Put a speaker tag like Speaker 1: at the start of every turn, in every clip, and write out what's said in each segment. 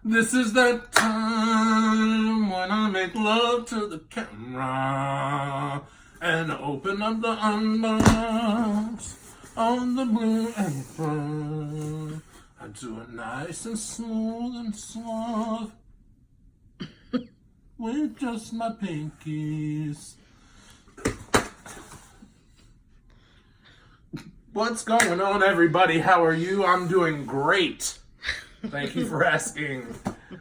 Speaker 1: This is the time when I make love to the camera and open up the unbox on the blue apron. I do it nice and smooth and suave with just my pinkies. What's going on, everybody? How are you? I'm doing great. Thank you for asking.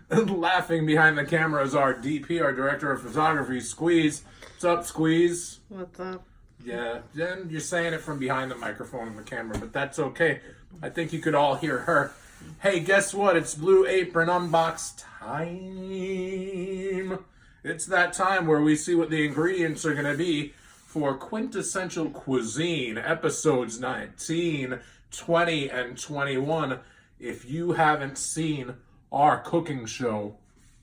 Speaker 1: Laughing behind the camera is our DP, our director of photography, Squeeze. What's up, Squeeze?
Speaker 2: What's up?
Speaker 1: Yeah, Jen, you're saying it from behind the microphone and the camera, but that's okay. I think you could all hear her. Hey, guess what? It's Blue Apron Unbox time. It's that time where we see what the ingredients are going to be for Quintessential Cuisine, episodes 19, 20, and 21. If you haven't seen our cooking show,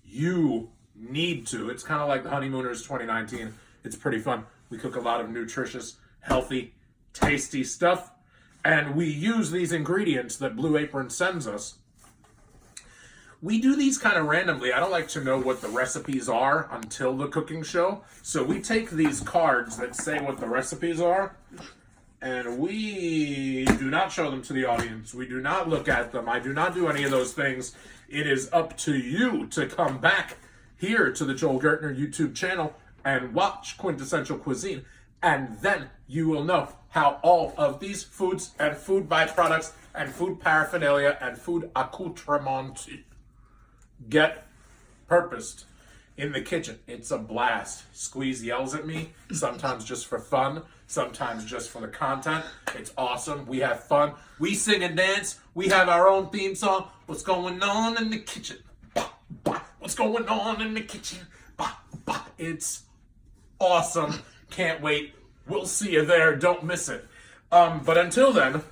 Speaker 1: you need to. It's kind of like the Honeymooners 2019. It's pretty fun. We cook a lot of nutritious, healthy, tasty stuff, and we use these ingredients that Blue Apron sends us. We do these kind of randomly. I don't like to know what the recipes are until the cooking show. So we take these cards that say what the recipes are, and we do not show them to the audience. We do not look at them. I do not do any of those things. It is up to you to come back here to the Joel Gertner YouTube channel and watch Quintessential Cuisine. And then you will know how all of these foods and food byproducts and food paraphernalia and food accoutrements get purposed in the kitchen. It's a blast. Squeeze yells at me, sometimes just for fun, sometimes just for the content. It's awesome. We have fun. We sing and dance. We have our own theme song. What's going on in the kitchen? Bah, bah. What's going on in the kitchen? Bah, bah. It's awesome. Can't wait. We'll see you there. Don't miss it. But until then,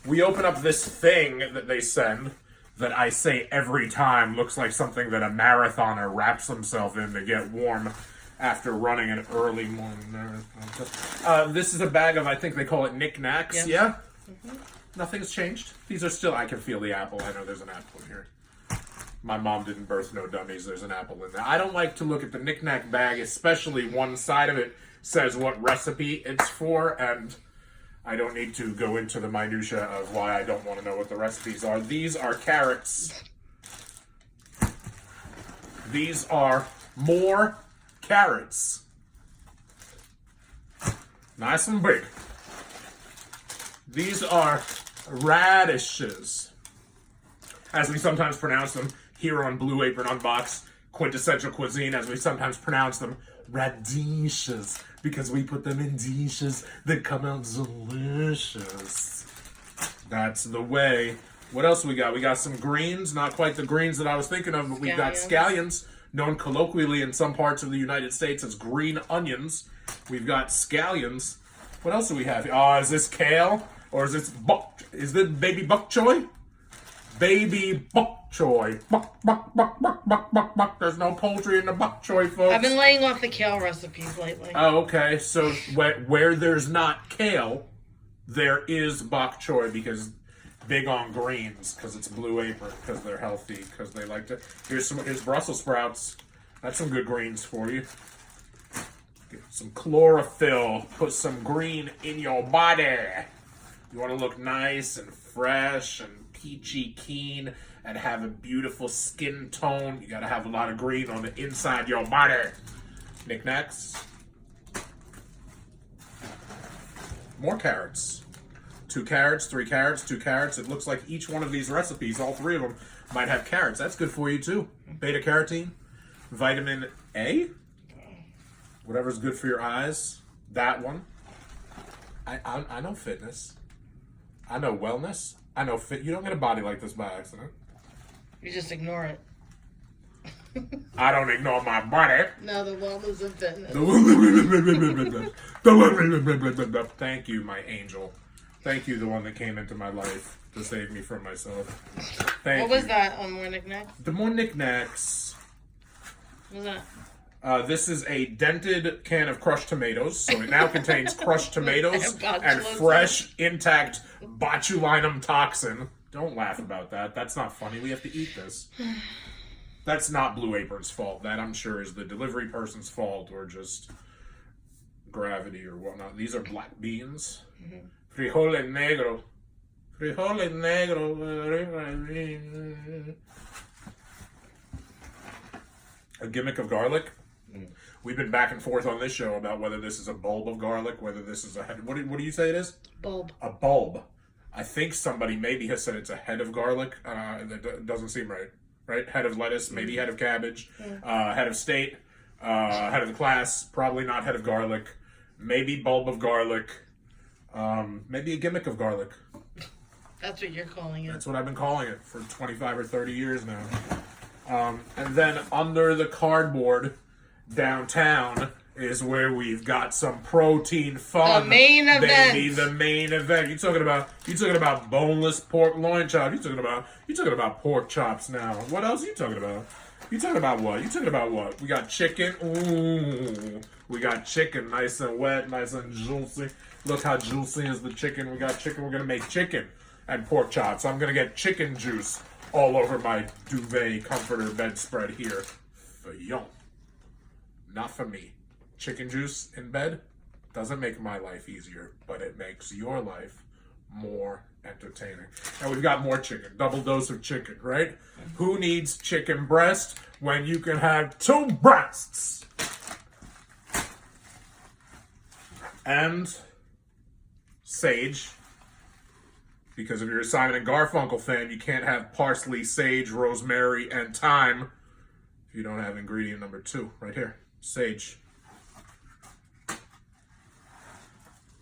Speaker 1: we open up this thing that they send that I say every time looks like something that a marathoner wraps himself in to get warm after running an early morning marathon. This is a bag of, I think they call it knickknacks. Yes. Yeah? Mm-hmm. Nothing's changed. These are still, I can feel the apple. I know there's an apple in here. My mom didn't birth no dummies. There's an apple in there. I don't like to look at the knickknack bag, especially one side of it says what recipe it's for, and I don't need to go into the minutia of why I don't want to know what the recipes are. These are carrots. These are more carrots. Nice and big. These are radishes, as we sometimes pronounce them here on Blue Apron Unbox, Quintessential Cuisine, as we sometimes pronounce them, radishes, because we put them in dishes that come out delicious. That's the way. What else we got? We got some greens, not quite the greens that I was thinking of, but we've got scallions, known colloquially in some parts of the United States as green onions. We've got scallions. What else do we have? Is this kale? Or is this baby bok choy? Baby bok choy. Bok, bok, bok, bok, bok, bok, bok. There's no poultry in the bok choy, folks.
Speaker 2: I've been laying off the kale recipes lately.
Speaker 1: Oh, okay. So where there's not kale, there is bok choy, because big on greens, because it's Blue Apron, because they're healthy, because they like to. Here's Brussels sprouts. That's some good greens for you. Get some chlorophyll. Put some green in your body. You want to look nice and fresh and peachy keen and have a beautiful skin tone. You got to have a lot of green on the inside of your body. Knickknacks. More carrots. 2 carrots, 3 carrots, 2 carrots. It looks like each one of these recipes, all 3 of them, might have carrots. That's good for you too. Beta carotene, vitamin A, whatever's good for your eyes. That one. I know fitness. I know wellness. I know fit. You don't get a body like this by accident.
Speaker 2: You just ignore it.
Speaker 1: I don't ignore my body.
Speaker 2: No, the wellness and fitness.
Speaker 1: Thank you, my angel. Thank you, the one that came into my life to save me from myself. Thank you.
Speaker 2: What was that on More Knickknacks?
Speaker 1: The More Knickknacks.
Speaker 2: What was that?
Speaker 1: This is a dented can of crushed tomatoes, so it now contains crushed tomatoes and fresh, intact botulinum toxin. Don't laugh about that. That's not funny. We have to eat this. That's not Blue Apron's fault. That, I'm sure, is the delivery person's fault or just gravity or whatnot. These are black beans. Frijole negro. Frijole negro. A gimmick of garlic. We've been back and forth on this show about whether this is a bulb of garlic, whether this is a head. What do you say it is?
Speaker 2: Bulb.
Speaker 1: A bulb. I think somebody maybe has said it's a head of garlic. That doesn't seem right. Right? Head of lettuce, maybe head of cabbage, head of state, head of the class, probably not head of garlic, maybe bulb of garlic, maybe a gimmick of garlic.
Speaker 2: That's what you're calling it.
Speaker 1: That's what I've been calling it for 25 or 30 years now. And then under the cardboard downtown is where we've got some protein fun.
Speaker 2: The main event.
Speaker 1: Baby, the main event. You're talking about boneless pork loin chop. You're talking about pork chops now. What else are you talking about? You talking about what? We got chicken. Ooh. We got chicken nice and wet, nice and juicy. Look how juicy is the chicken. We got chicken. We're gonna make chicken and pork chops. I'm gonna get chicken juice all over my duvet comforter bedspread here. For you. Not for me. Chicken juice in bed doesn't make my life easier, but it makes your life more entertaining. And we've got more chicken, double dose of chicken, right? Who needs chicken breast when you can have 2 breasts? And sage, because if you're a Simon and Garfunkel fan, you can't have parsley, sage, rosemary, and thyme if you don't have ingredient number 2 right here, sage.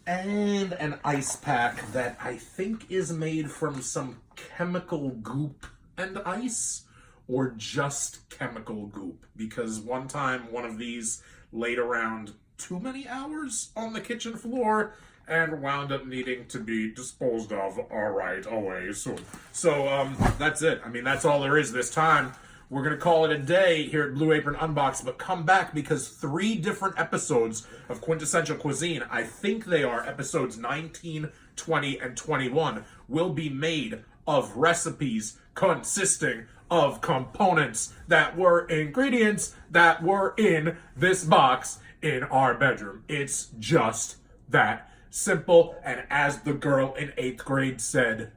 Speaker 1: And an ice pack that I think is made from some chemical goop and ice, or just chemical goop, because one time one of these laid around too many hours on the kitchen floor and wound up needing to be disposed of right away soon. So that's it. I mean, that's all there is this time. We're going to call it a day here at Blue Apron Unbox, but come back because 3 different episodes of Quintessential Cuisine, I think they are episodes 19, 20, and 21, will be made of recipes consisting of components that were ingredients that were in this box in our bedroom. It's just that simple, and as the girl in 8th grade said,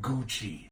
Speaker 1: Gucci.